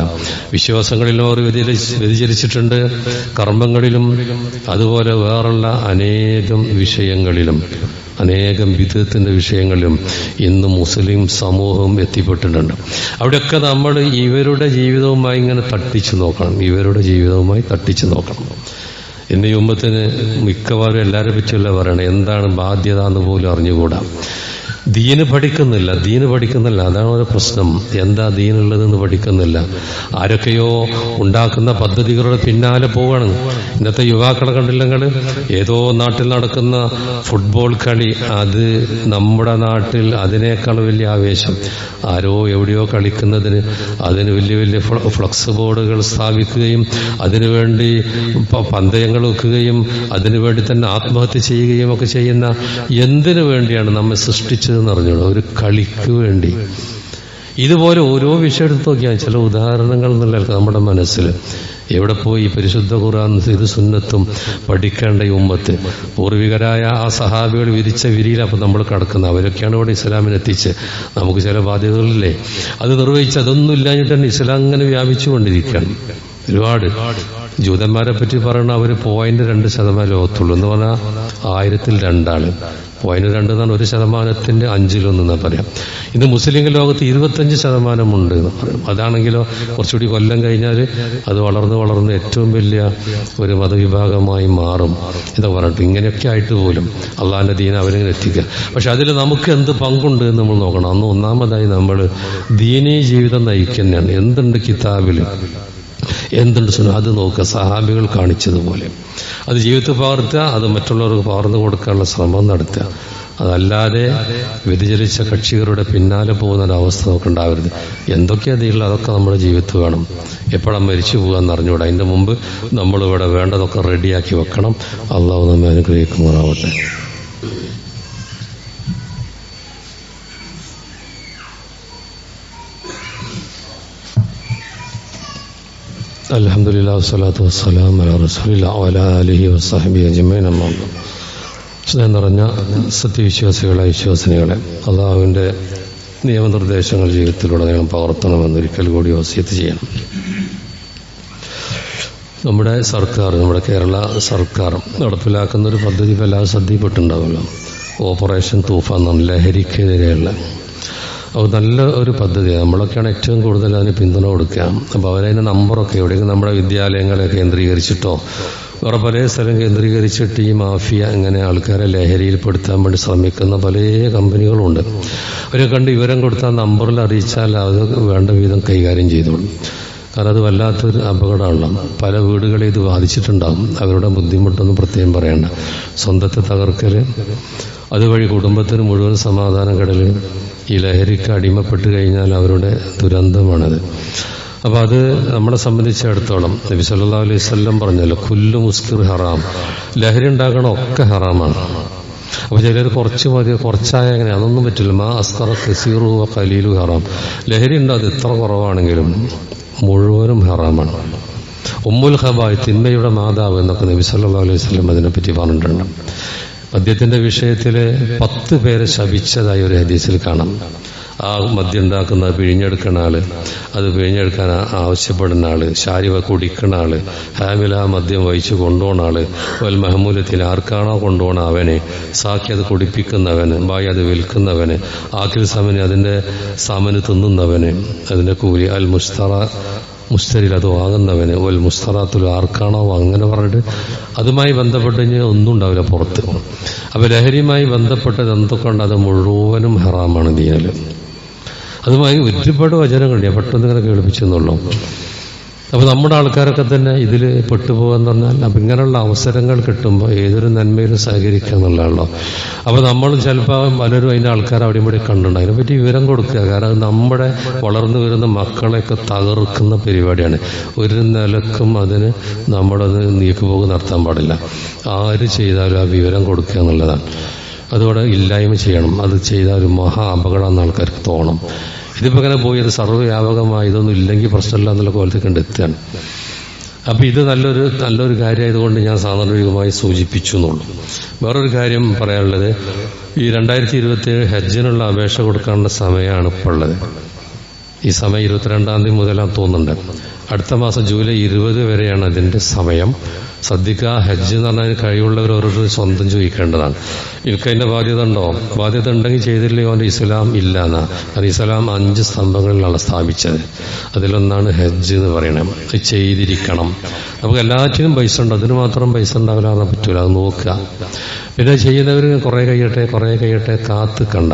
Speaker 1: വിശ്വാസങ്ങളിലും അവർ വ്യതിചരിച്ചിട്ടുണ്ട്, കർമ്മങ്ങളിലും അതുപോലെ വേറുള്ള അനേകം വിഷയങ്ങളിലും, അനേകം വിധത്തിന്റെ വിഷയങ്ങളിലും ഇന്ന് മുസ്ലിം സമൂഹം എത്തിപ്പെട്ടിട്ടുണ്ട്. അവിടെയൊക്കെ നമ്മൾ ഇവരുടെ ജീവിതവുമായി ഇങ്ങനെ തട്ടിച്ചു നോക്കണം. ഇന്ന് ഈ ഉമ്മത്തിന് മിക്കവാറും എല്ലാവരെ പറ്റിയല്ല പറയണം. എന്താണ് ബാധ്യത എന്ന് പോലും അറിഞ്ഞുകൂടാ. ദീന് പഠിക്കുന്നില്ല. അതാണ് ഒരു പ്രശ്നം. എന്താ ദീനുള്ളതെന്ന് പഠിക്കുന്നില്ല. ആരൊക്കെയോ ഉണ്ടാക്കുന്ന പദ്ധതികളുടെ പിന്നാലെ പോവാണ്. ഇന്നത്തെ യുവാക്കളെ കണ്ടില്ലെങ്കിൽ ഏതോ നാട്ടിൽ നടക്കുന്ന ഫുട്ബോൾ കളി, അത് നമ്മുടെ നാട്ടിൽ അതിനേക്കാൾ വലിയ ആവേശം. ആരോ എവിടെയോ കളിക്കുന്നതിന് അതിന് വലിയ വലിയ ഫ്ലക്സ് ബോർഡുകൾ സ്ഥാപിക്കുകയും അതിനുവേണ്ടി പന്തയങ്ങൾ വെക്കുകയും അതിനുവേണ്ടി തന്നെ ആത്മഹത്യ ചെയ്യുകയും ഒക്കെ ചെയ്യുന്ന എന്തിനു വേണ്ടിയാണ് നമ്മെ സൃഷ്ടിച്ചത് എന്നറിഞ്ഞോളൂ? ഒരു കളിക്ക് വേണ്ടി. ഇതുപോലെ ഓരോ വിഷയം എടുത്ത് നോക്കിയാൽ ചില ഉദാഹരണങ്ങൾ എന്നുള്ള നമ്മുടെ മനസ്സിൽ എവിടെ പോയി പരിശുദ്ധ ഖുർആൻ ഇത് സുന്നത്തും പഠിക്കേണ്ട ഈ ഉമ്മത്ത്? പൂർവികരായ ആ സഹാബികൾ വിരിച്ച വിരിയിൽ അപ്പം നമ്മൾ കിടക്കുന്നത്. അവരൊക്കെയാണ് ഇവിടെ ഇസ്ലാമിനെത്തിച്ച്. നമുക്ക് ചില ബാധ്യതകളില്ലേ, അത് നിർവഹിച്ച് അതൊന്നും ഇല്ലാഞ്ഞിട്ട് തന്നെ ഇസ്ലാം അങ്ങനെ വ്യാപിച്ചു കൊണ്ടിരിക്കുകയാണ്. ഒരുപാട് ജൂതന്മാരെ പറ്റി പറയണ അവർ 0.2% ലോകത്തുള്ളൂ എന്ന് പറഞ്ഞാൽ 1000-2 ആള്. 0.2 എന്നാണ് 1%-ന്റെ 5-1 എന്നാ പറയാം. ഇന്ന് മുസ്ലിം ലോകത്ത് 25% ഉണ്ട് എന്ന് പറയും. അതാണെങ്കിലോ കുറച്ചുകൂടി കൊല്ലം കഴിഞ്ഞാൽ അത് വളർന്ന് ഏറ്റവും വലിയ ഒരു മതവിഭാഗമായി മാറും എന്ന് പറഞ്ഞിട്ട് ഇങ്ങനെയൊക്കെ ആയിട്ട് പോലും അള്ളാഹിന്റെ ദീൻ അവരിങ്ങനെ എത്തിക്കുക. പക്ഷെ അതിൽ നമുക്ക് എന്ത് പങ്കുണ്ട് എന്ന് നമ്മൾ നോക്കണം. അന്ന് ഒന്നാമതായി നമ്മൾ ദീനീ ജീവിതം നയിക്കുന്നതാണ്. എന്തുണ്ട് കിതാബിൽ, എന്തുണ്ട് സുന്ന, അത് നോക്കുക. സഹാബികൾ കാണിച്ചതുപോലെ അത് ജീവിതത്തിൽ പകർത്തുക, അത് മറ്റുള്ളവർക്ക് പകർന്നു കൊടുക്കാനുള്ള ശ്രമം നടത്തുക. അതല്ലാതെ വ്യതിചലിച്ച കക്ഷികളുടെ പിന്നാലെ പോകുന്നൊരവസ്ഥ നമുക്ക് ഉണ്ടാവരുത്. എന്തൊക്കെയാ അതിലുള്ള അതൊക്കെ നമ്മുടെ ജീവിതത്തിൽ വേണം. എപ്പോഴാണ് മരിച്ചു പോകാന്ന് അറിഞ്ഞുകൂടാ. അതിന്റെ മുമ്പ് നമ്മളിവിടെ വേണ്ടതൊക്കെ റെഡിയാക്കി വെക്കണം. അള്ളാഹു നമ്മെ അനുഗ്രഹിക്കുമാറാവട്ടെ. അൽഹംദുലില്ലാഹി വസ്സലാത്തു വസ്സലാമു അലാ റസൂലില്ലാഹി വഅലാ ആലിഹി വസ്സഹ്ബിഹി അജ്മഈൻ. അമ്മാ ബഅദ്. സ്നേഹം നിറഞ്ഞ സത്യവിശ്വാസികളെ, വിശ്വാസിനികളെ, അല്ലാഹുവിന്റെ നിയമനിർദ്ദേശങ്ങൾ ജീവിതത്തിലുടനീളം പകർത്തണമെന്നൊരിക്കൽ കൂടി വസിയത്ത് ചെയ്യണം. നമ്മുടെ കേരള സർക്കാർ നടപ്പിലാക്കുന്ന ഒരു പദ്ധതി ഇപ്പോൾ എല്ലാവരും ശ്രദ്ധയിൽപ്പെട്ടുണ്ടാവുമല്ലോ. ഓപ്പറേഷൻ തൂഫാൻ എന്നാണ്, ലഹരിക്കെതിരെയുള്ള. അപ്പോൾ നല്ല ഒരു പദ്ധതിയാണ്. നമ്മളൊക്കെയാണ് ഏറ്റവും കൂടുതൽ അതിന് പിന്തുണ കൊടുക്കുക. അപ്പോൾ അവരതിൻ്റെ നമ്പറൊക്കെ എവിടെയെങ്കിലും നമ്മുടെ വിദ്യാലയങ്ങളെ കേന്ദ്രീകരിച്ചിട്ടോ വേറെ പല സ്ഥലം കേന്ദ്രീകരിച്ചിട്ട് ഈ മാഫിയ ഇങ്ങനെ ആൾക്കാരെ ലഹരിയിൽപ്പെടുത്താൻ വേണ്ടി ശ്രമിക്കുന്ന പല കമ്പനികളുണ്ട്. അവരെ കണ്ട് വിവരം കൊടുത്താൽ നമ്പറിൽ അറിയിച്ചാൽ അത് വേണ്ട വിധം കൈകാര്യം ചെയ്തോളും. കാരണം അത് വല്ലാത്തൊരു അപകടമാണല്ലോ. പല വീടുകളെ ഇത് ബാധിച്ചിട്ടുണ്ടാകും. അവരുടെ ബുദ്ധിമുട്ടൊന്നും പ്രത്യേകം പറയണ്ട. സ്വന്തത്തെ തകർക്കൽ, അതുവഴി കുടുംബത്തിന് മുഴുവൻ സമാധാനം കെടൽ, ഈ ലഹരിക്ക് അടിമപ്പെട്ട് കഴിഞ്ഞാൽ അവരുടെ ദുരന്തമാണത്. അപ്പൊ അത് നമ്മളെ സംബന്ധിച്ചിടത്തോളം നബി സല്ലല്ലാഹു അലൈഹി വസല്ലം പറഞ്ഞല്ലോ, കുല്ലു മുസ്കിർ ഹറാം, ലഹരി ഉണ്ടാക്കണ ഒക്കെ ഹറാമാണ്. അപ്പൊ ചിലർ കുറച്ച് മതി, കുറച്ചായ അങ്ങനെ അതൊന്നും പറ്റില്ല. മാ അസ്കറ കസീറു വ ഖലീലു ഹറാം, ലഹരി ഉണ്ട്, അത് എത്ര കുറവാണെങ്കിലും മുഴുവനും ഹറാമാണ്. ഉമ്മുൽ ഖബായ്, തിന്മയുടെ മാതാവ് എന്നൊക്കെ നബി സല്ലല്ലാഹു അലൈഹി വസല്ലം അതിനെപ്പറ്റി പറഞ്ഞിട്ടുണ്ട്. മദ്യത്തിന്റെ വിഷയത്തിൽ 10 പേരെ ശപിച്ചതായി ഒരു ഹദീസിൽ കാണാം. ആ മദ്യം ഉണ്ടാക്കുന്ന പിഴിഞ്ഞെടുക്കുന്ന ആള്, അത് പിഴിഞ്ഞെടുക്കാൻ ആവശ്യപ്പെടുന്ന ആള്, ശാരിവ കുടിക്കുന്ന ആള്, ഹാമില മദ്യം വഹിച്ചു കൊണ്ടുപോകുന്ന ആള്, വൽ മഹമൂലത്തിൽ ആർക്കാണോ കൊണ്ടുപോകണ അവനെ, സാക്കി അത് കുടിപ്പിക്കുന്നവന്, ബായി അത് വിൽക്കുന്നവന്, ആഖിൽ സമന് അതിന്റെ സമന് തിന്നുന്നവന് അതിന്റെ കൂലി, അൽ മുസ്തരിൽ അത് വാങ്ങുന്നവന്, വൽ മുസ്തറാത്തുൽ ആർക്കാണോ അങ്ങനെ പറഞ്ഞിട്ട് അതുമായി ബന്ധപ്പെട്ട് കഴിഞ്ഞാൽ ഒന്നും ഉണ്ടാവില്ല പുറത്ത്. അപ്പൊ ലഹരിയുമായി ബന്ധപ്പെട്ടത് എന്തൊക്കെയുണ്ട് അത് മുഴുവനും ഹറാമാണ് ദീനില്. അതുമായി ഒരുപാട് വചനങ്ങളുണ്ട്, പെട്ടെന്ന് ഇങ്ങനെ കേൾപ്പിച്ചെന്നുള്ളൂ. അപ്പൊ നമ്മുടെ ആൾക്കാരൊക്കെ തന്നെ ഇതിൽ പെട്ടുപോകാന്ന് പറഞ്ഞാൽ അപ്പൊ ഇങ്ങനെയുള്ള അവസരങ്ങൾ കിട്ടുമ്പോൾ ഏതൊരു നന്മയിലും സഹകരിക്കുക എന്നുള്ളതാണല്ലോ. അപ്പൊ നമ്മൾ ചിലപ്പോൾ പലരും അതിന്റെ ആൾക്കാർ അവിടെ ഇവിടെ കണ്ടിട്ടുണ്ട്. അതിനെപ്പറ്റി വിവരം കൊടുക്കുക. കാരണം അത് നമ്മുടെ വളർന്നു വരുന്ന മക്കളെയൊക്കെ തകർക്കുന്ന പരിപാടിയാണ്. ഒരു നിലക്കും അതിന് നമ്മളത് നീക്കുപോക്ക് നടത്താൻ പാടില്ല. ആര് ചെയ്താലും ആ വിവരം കൊടുക്കുക എന്നുള്ളതാണ്. അതോടെ ഇല്ലായ്മ ചെയ്യണം. അത് ചെയ്താൽ ഒരു മഹാ അപകടം എന്ന് ആൾക്കാർക്ക് തോന്നും. ഇതിപ്പോൾ ഇങ്ങനെ പോയി അത് സർവ്വവ്യാപകമായി ഇതൊന്നും ഇല്ലെങ്കിൽ പ്രശ്നമില്ല എന്നുള്ള കോലത്തിൽ കണ്ടെത്തുകയാണ്. അപ്പം ഇത് നല്ലൊരു കാര്യമായതുകൊണ്ട് ഞാൻ സാന്ദർഭികമായി സൂചിപ്പിച്ചു എന്നുള്ളൂ. വേറൊരു കാര്യം പറയാനുള്ളത്, ഈ 2027 ഹജ്ജിനുള്ള അപേക്ഷ കൊടുക്കാനുള്ള സമയമാണ് ഇപ്പോൾ ഉള്ളത്. ഈ സമയം 22-ാം തീയതി മുതലാണെന്ന് തോന്നുന്നുണ്ട്. അടുത്ത മാസം ജൂലൈ 20 വരെയാണ് അതിൻ്റെ സമയം. ശ്രദ്ധിക്കുക, ഹജ്ജ് എന്ന് പറഞ്ഞാൽ കഴിവുള്ളവർ ഓരോരുത്തർ സ്വന്തം ചോദിക്കേണ്ടതാണ്. എനിക്കതിൻ്റെ ബാധ്യത ഉണ്ടോ? ബാധ്യത ഉണ്ടെങ്കിൽ ചെയ്തില്ലെങ്കിൽ അവൻ്റെ ഇസ്ലാം ഇല്ല എന്നാണ്. കാരണം ഇസ്ലാം 5 സ്തംഭങ്ങളിലാണ് സ്ഥാപിച്ചത്. അതിലൊന്നാണ് ഹജ്ജ് എന്ന് പറയണം. അത് ചെയ്തിരിക്കണം. നമുക്ക് എല്ലാറ്റിനും പൈസ ഉണ്ട്, അതിന് മാത്രം പൈസ ഉണ്ടാവില്ലാതെ പറ്റൂല. അത് നോക്കുക. പിന്നെ ചെയ്യുന്നവർ കുറേ കഴിയട്ടെ കാത്ത് കണ്ട.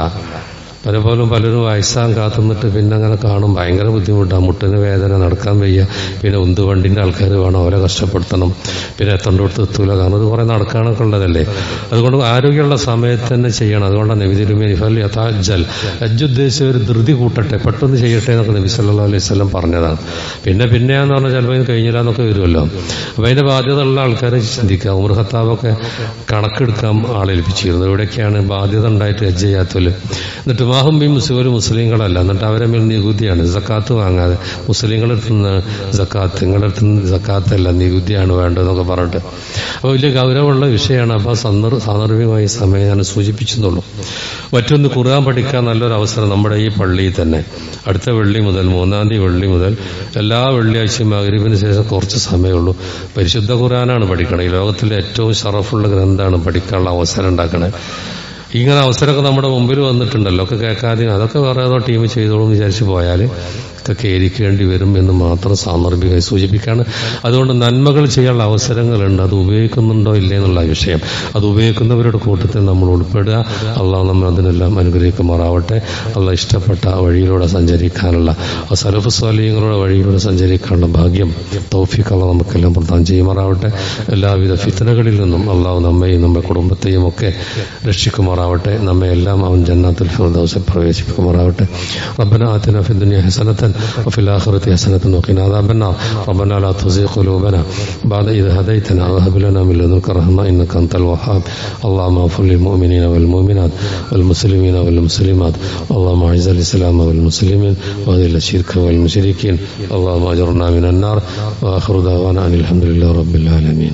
Speaker 1: പലരും വയസ്സാൻ കാത്തുനിന്നിട്ട് പിന്നെ അങ്ങനെ കാണും, ഭയങ്കര ബുദ്ധിമുട്ടാണ്. മുട്ടിന് വേദന, നടക്കാൻ വയ്യ, പിന്നെ ഉന്തുവണ്ടിൻ്റെ ആൾക്കാർ വേണം, അവരെ കഷ്ടപ്പെടുത്തണം, പിന്നെ എത്തേണ്ടടുത്ത് എത്തൂല. കാരണം അത് കുറേ നടക്കാനൊക്കെ ഉള്ളതല്ലേ. അതുകൊണ്ട് ആരോഗ്യമുള്ള സമയത്ത് തന്നെ ചെയ്യണം. അതുകൊണ്ടാണ് നബി തിരുമേനി യഥാജൽ ഹജ്ജ് ഉദ്ദേശിച്ചവർ ധൃതി കൂട്ടട്ടെ, പെട്ടെന്ന് ചെയ്യട്ടെ എന്നൊക്കെ നബി സല്ലല്ലാഹു അലൈഹി വസല്ലം പറഞ്ഞതാണ്. പിന്നെയാന്ന് പറഞ്ഞാൽ ചിലപ്പോൾ ഇത് കഴിഞ്ഞില്ല എന്നൊക്കെ വരുമല്ലോ. അപ്പം അതിൻ്റെ ബാധ്യത ഉള്ള ആൾക്കാരെ ചിന്തിക്കുക. ഉമർ ഖത്താബൊക്കെ കണക്കെടുക്കാൻ ആളേൽപ്പിച്ചിരുന്നു. ഇവിടെയൊക്കെയാണ് ബാധ്യത ഉണ്ടായിട്ട് ഹജ്ജ് ചെയ്യാത്തവർ. എന്നിട്ട് വിവാഹം ഒരു മുസ്ലിങ്ങളല്ല, എന്നിട്ട് അവരെ മേൽ നികുതിയാണ്, സക്കാത്ത് വാങ്ങാതെ മുസ്ലിങ്ങളുടെ അടുത്ത് നിന്ന് സക്കാത്ത്, നിങ്ങളുടെ അടുത്ത് നിന്ന് സക്കാത്തല്ല നികുതിയാണ് വേണ്ടതെന്നൊക്കെ പറഞ്ഞിട്ട്. അപ്പോൾ വലിയ ഗൗരവമുള്ള വിഷയമാണ്. അപ്പോൾ സാന്ദർഭികമായി സമയം ഞാൻ സൂചിപ്പിച്ചെന്നുള്ളൂ. മറ്റൊന്ന്, ഖുർആൻ പഠിക്കാൻ നല്ലൊരു അവസരം നമ്മുടെ ഈ പള്ളിയിൽ തന്നെ അടുത്ത വെള്ളി മുതൽ 3-ാം തീയതി വെള്ളി മുതൽ എല്ലാ വെള്ളിയാഴ്ചയും മഗ്‌രിബിന് ശേഷം കുറച്ച് സമയമുള്ളൂ. പരിശുദ്ധ ഖുർആനാണ് പഠിക്കണം. ഈ ലോകത്തിലെ ഏറ്റവും ഷറഫുള്ള ഗ്രന്ഥമാണ്. പഠിക്കാനുള്ള അവസരം ഉണ്ടാക്കണേ. ഇങ്ങനെ അവസരമൊക്കെ നമ്മുടെ മുമ്പിൽ വന്നിട്ടുണ്ടല്ലോ, ഒക്കെ കേൾക്കാതെ അതൊക്കെ വേറെ ഏതോ ടീം ചെയ്തോളും വിചാരിച്ച് പോയാൽ ഒക്കെ കേരിക്കേണ്ടി വരും എന്ന് മാത്രം സാന്ദർഭികമായി സൂചിപ്പിക്കുകയാണ്. അതുകൊണ്ട് നന്മകൾ ചെയ്യാനുള്ള അവസരങ്ങളുണ്ട്, അത് ഉപയോഗിക്കുന്നുണ്ടോ ഇല്ലേ എന്നുള്ള വിഷയം. അത് ഉപയോഗിക്കുന്നവരുടെ കൂട്ടത്തിൽ നമ്മൾ ഉൾപ്പെടുക. അള്ളാഹു നമ്മൾ അതിനെല്ലാം അനുഗ്രഹിക്കുമാറാവട്ടെ. അള്ളാഹ് ഇഷ്ടപ്പെട്ട വഴിയിലൂടെ സഞ്ചരിക്കാനുള്ള, സലഫ് സ്വാലിഹീങ്ങളുടെ വഴിയിലൂടെ സഞ്ചരിക്കാനുള്ള ഭാഗ്യം, തൗഫീഖ് അള്ളാഹ് നമുക്കെല്ലാം പ്രദാനം ചെയ്യുമാറാവട്ടെ. എല്ലാവിധ ഫിത്നകളിൽ നിന്നും അള്ളാഹു നമ്മയും നമ്മുടെ കുടുംബത്തെയും ഒക്കെ രക്ഷിക്കുമാറാവട്ടെ. നമ്മെ എല്ലാം അവൻ ജന്നാത്തുൽ ഫിർദൗസിൽ പ്രവേശിപ്പിക്കുമാറാവട്ടെ. റബ്ബനാ ആതിനാ ഫിദ്ദുനിയ ഹസനതൻ وفي الآخرة حسنة وقنا عذاب النار. ربنا لا تزغ قلوبنا بعد إذ هديتنا وهب لنا من لدنك رحمة إنك أنت الوهاب. اللهم اغفر للمؤمنين والمؤمنات والمسلمين والمسلمات. اللهم أعز الإسلام والمسلمين وأذل الشرك والمشركين. اللهم أجرنا من النار. وآخر دعوانا أن الحمد لله رب العالمين.